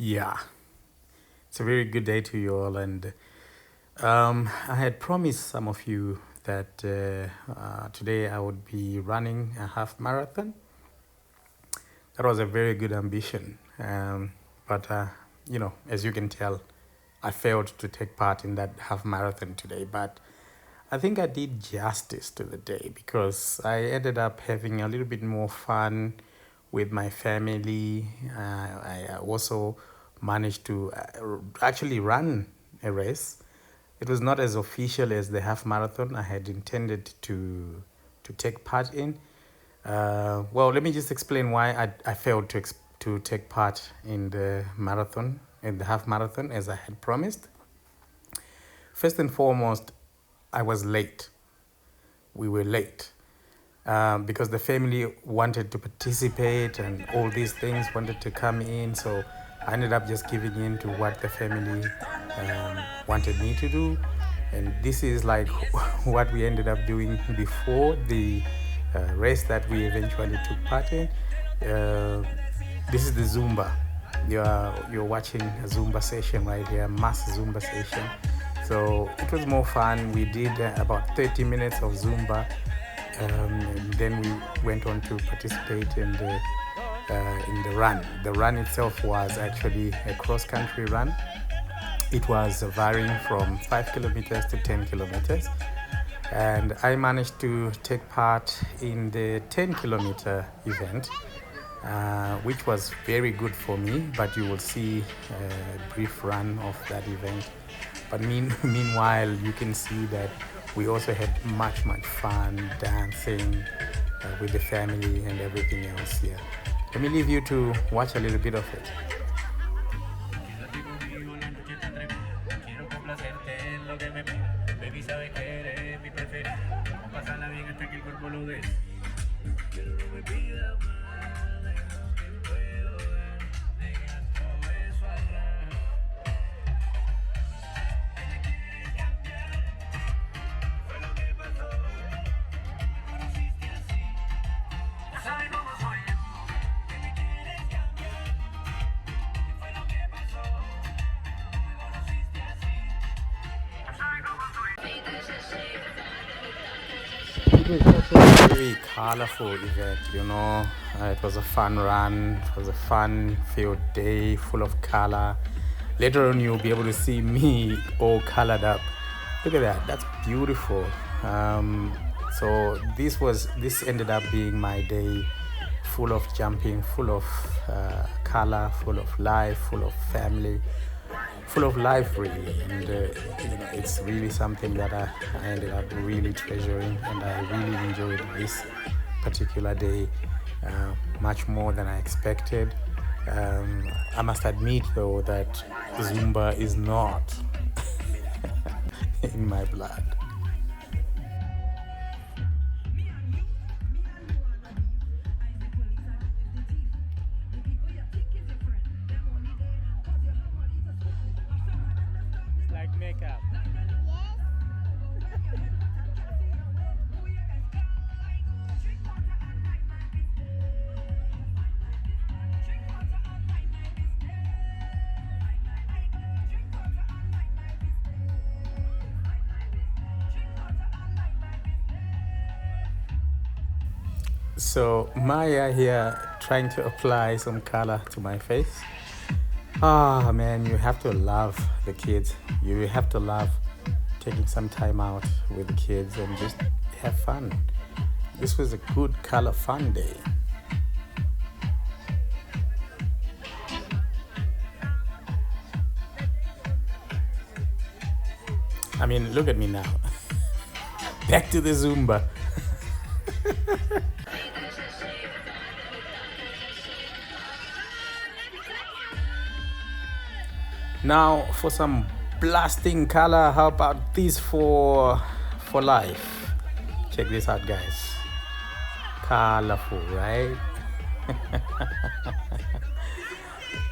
Yeah, it's a very good day to you all. And I had promised some of you that today I would be running a half marathon. That was a very good ambition. But as you can tell, I failed to take part in that half marathon today. But I think I did justice to the day because I ended up having a little bit more fun with my family. I also managed to actually run a race. It was not as official as the half marathon I had intended to take part in. Well, let me just explain why I failed to take part in the marathon, in the half marathon, as I had promised. First and foremost, I was late. We were late because the family wanted to participate and all these things wanted to come in. So I ended up just giving in to what the family wanted me to do. And this is like what we ended up doing before the race that we eventually took part in. This is the Zumba. You're watching a Zumba session right here, mass Zumba session. So it was more fun. We did about 30 minutes of Zumba. And then we went on to participate in the run. The run itself was actually a cross-country run. It was varying from 5 kilometers to 10 kilometers. And I managed to take part in the 10-kilometer event, which was very good for me, but you will see a brief run of that event. But meanwhile, you can see that we also had much fun dancing with the family and everything else here. Let me leave you to watch a little bit of it. It was also a very colorful event, you know. It was a fun run, it was a fun-filled day full of color. Later on, you'll be able to see me all colored up. Look at that, that's beautiful. So this ended up being my day, full of jumping, full of color, full of life, full of family, full of life really. And it's really something that I ended up really treasuring, and I really enjoyed this particular day much more than I expected. I must admit though that Zumba is not in my blood. Like makeup. So Maya here trying to apply some color to my face. Ah man, you have to love the kids. You have to love taking some time out with the kids and just have fun. This was a good color fun day. I mean, look at me now. Back to the Zumba. Now for some blasting color, how about this for life? Check this out, guys. Colorful, right?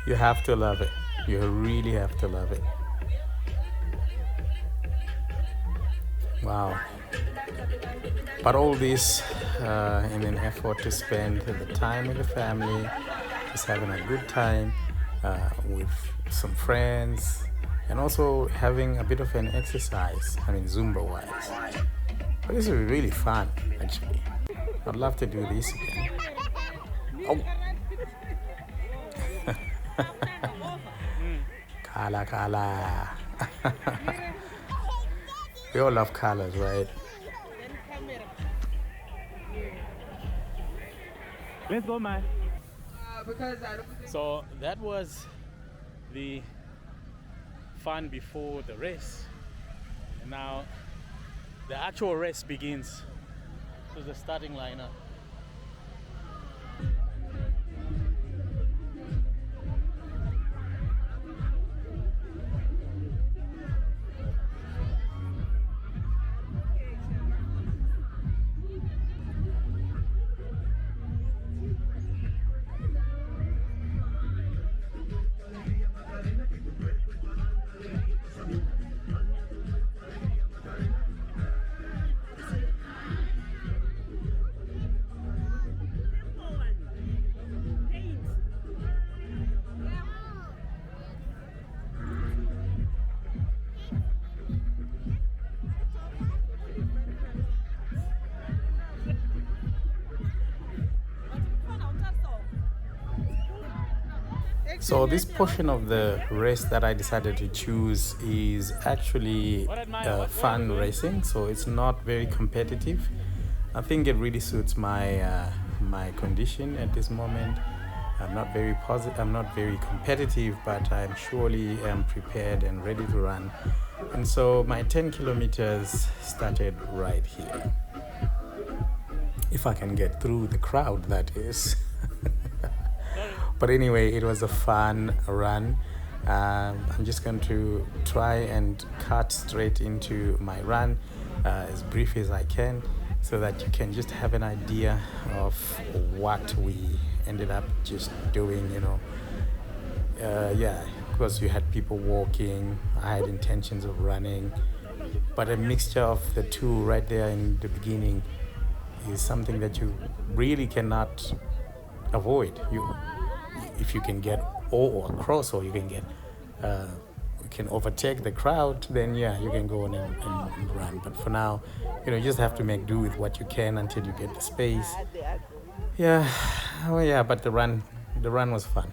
You have to love it. You really have to love it. Wow. But all this in an effort to spend the time with the family, just having a good time. with some friends, and also having a bit of an exercise, I mean Zumba wise. But this is really fun actually. I'd love to do this again. Oh. Kala Kala. We all love colors, right? Let's go, man. So that was the fun before the race. And now the actual race begins. This is the starting lineup. So this portion of the race that I decided to choose is actually fun racing, so it's not very competitive. I think it really suits my my condition at this moment. I'm not very positive, I'm not very competitive, but I'm surely prepared and ready to run. And so my 10 kilometers started right here. If I can get through the crowd, that is. But anyway, it was a fun run. I'm just going to try and cut straight into my run as brief as I can, so that you can just have an idea of what we ended up just doing, you know. Yeah, because you had people walking, I had intentions of running, but a mixture of the two right there in the beginning is something that you really cannot avoid. If you can get or across, or you can get you can overtake the crowd, then yeah, you can go on and run. But for now, you just have to make do with what you can until you get the space. Yeah, oh yeah, but the run was fun.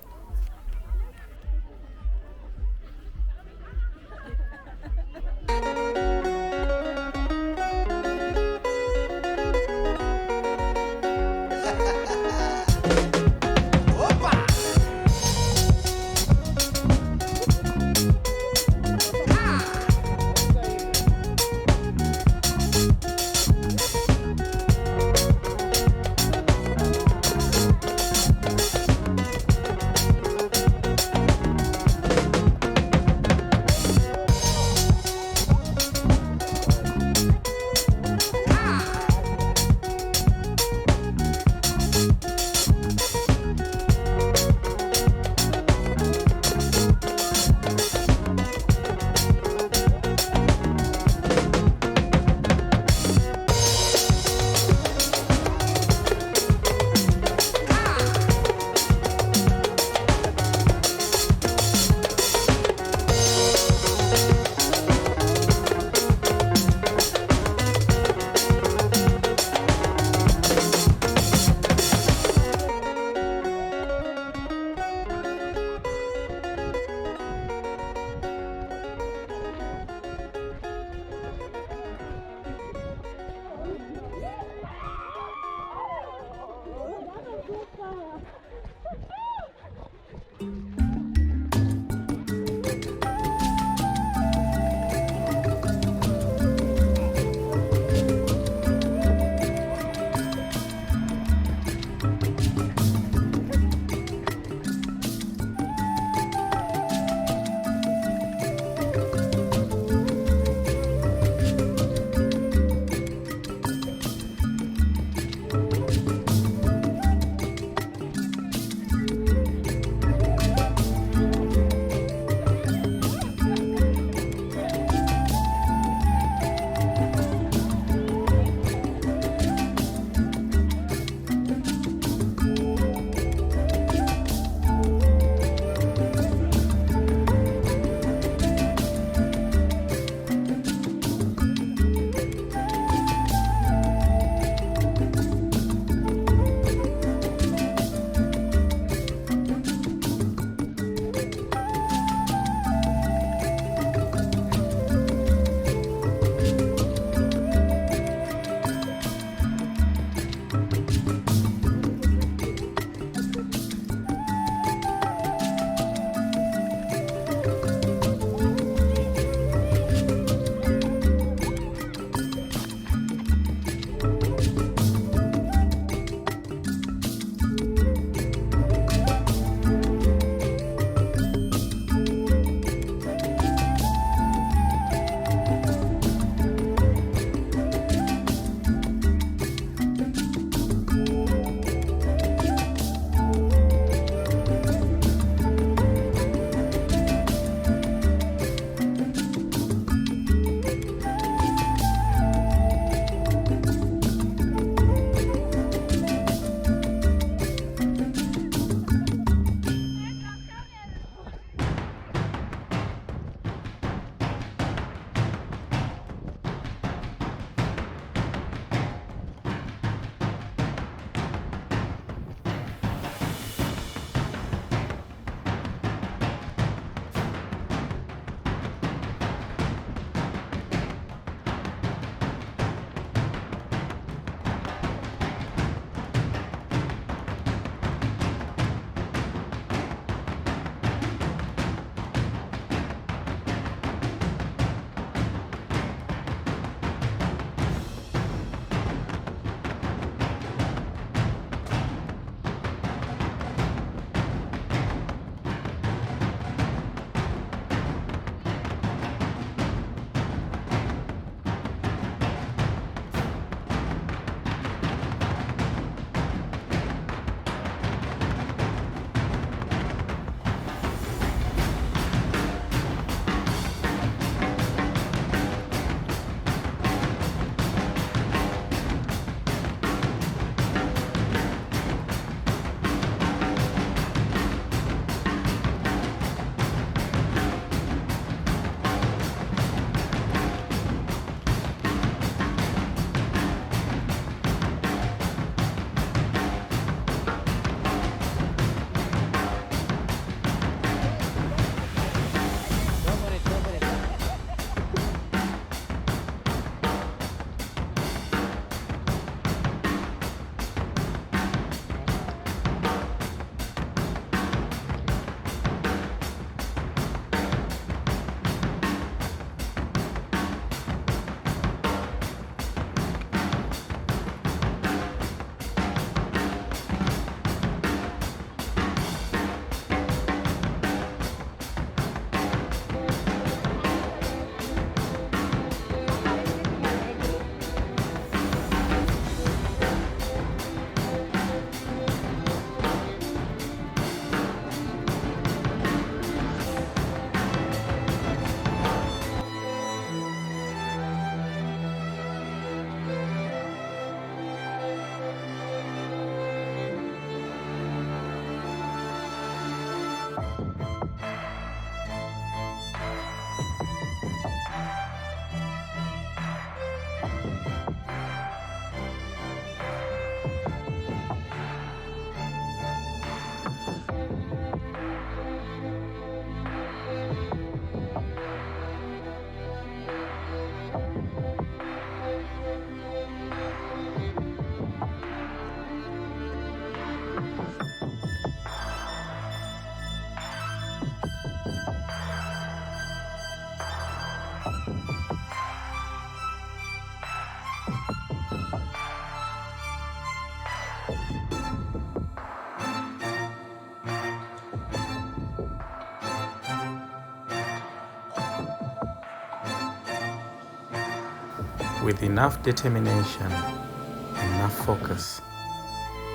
with enough determination and enough focus,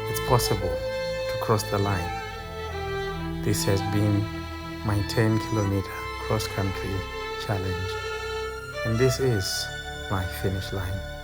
it's possible to cross the line. This has been my 10-kilometer cross-country challenge, and this is my finish line.